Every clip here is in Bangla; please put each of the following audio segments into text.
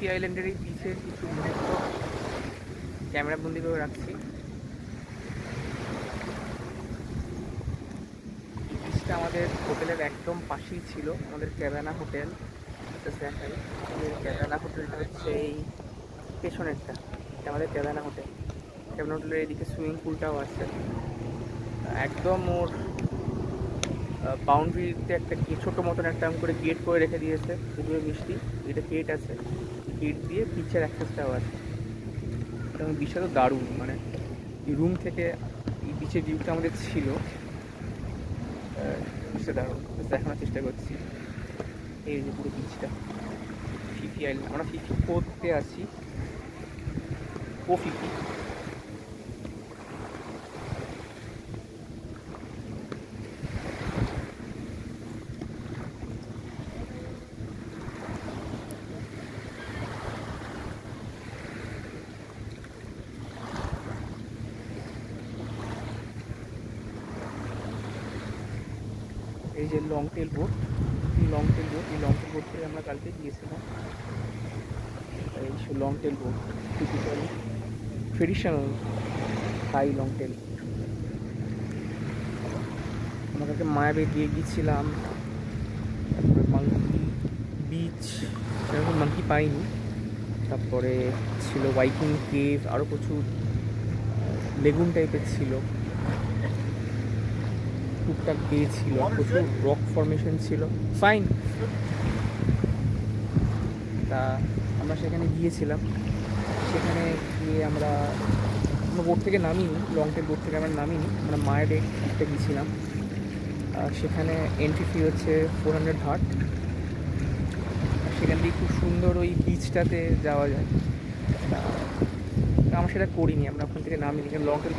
ফিফি আইল্যান্ডের এই বিচের কিছু মুহূর্ত ক্যামেরা বন্দি করে রাখছি। এই বিচটা আমাদের হোটেলের একদম পাশেই ছিল, আমাদের ক্যাবানা হোটেল। দেখাই, ক্যাবানা হোটেলটা হচ্ছে এই পেছনেরটা, এটা আমাদের ক্যাবানা হোটেল। ক্যাবানা হোটেলের এইদিকে সুইমিং পুলটাও আছে। একদম ওর বাউন্ডারিতে একটা ছোটো মতন একটা করে গেট করে রেখে দিয়েছে, দুধুরে মিষ্টি এটা গেট আছে, গেট দিয়ে পিচের অ্যাক্সেসটাও আছে। এবং বিচটা তো দারুণ, মানে এই রুম থেকে এই বিচের ভিউটা আমাদের ছিল, বিচটা দারুণ। দেখানোর চেষ্টা করছি এই যে পুরো বিচটা। ফিফি আইল্যান্ড, আমরা 54তে আছি, ও ফিফি। এই যে লং টেল বোট, এই লং টেল বোট থেকে আমরা কালকে গিয়েছিলাম। এই long tail boat, typical traditional Thai long tail. আমরা কালকে মায়াবে দিয়ে গিয়েছিলাম, তারপরে মাঙ্কি বিচ, সেরকম মাঙ্কি পাইনি। তারপরে ছিল ওয়াইকিং কেভ, আরও প্রচুর লেগুন টাইপের ছিল, টুকটাক বে ছিল, প্রচুর রক ফরমেশন ছিল, ফাইন। তা আমরা সেখানে গিয়েছিলাম, সেখানে গিয়ে আমরা বোট থেকে নামিনি, লং টেল বোট থেকে আমরা নামিনি, আমরা মায়াডে ঘুরতে গিয়েছিলাম। সেখানে এন্ট্রি ফি হচ্ছে 400 ভাট। সেখান থেকে খুব সুন্দর ওই বিচটাতে যাওয়া যায়। আমরা সেটা করিনি, আমরা ওখান থেকে নামিনি, কারণ লং টেল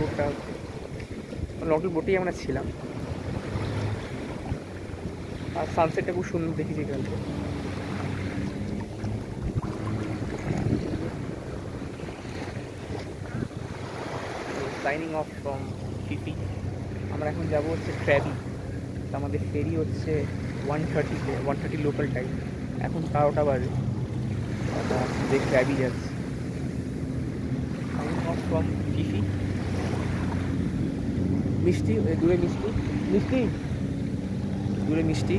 বোটেই আমরা ছিলাম। আর সানসেটটা খুব সুন্দর দেখেছি কালকে। Signing off from Fifi. আমরা এখন যাবো হচ্ছে ক্র্যাবি। আমাদের ফেরি হচ্ছে 1:30 লোকাল টাইম, এখন 12টা বাজে, যে ক্র্যাবি যাচ্ছে। Signing off from Fifi. মিষ্টি দূরে, মিষ্টি দূরে, মিষ্টি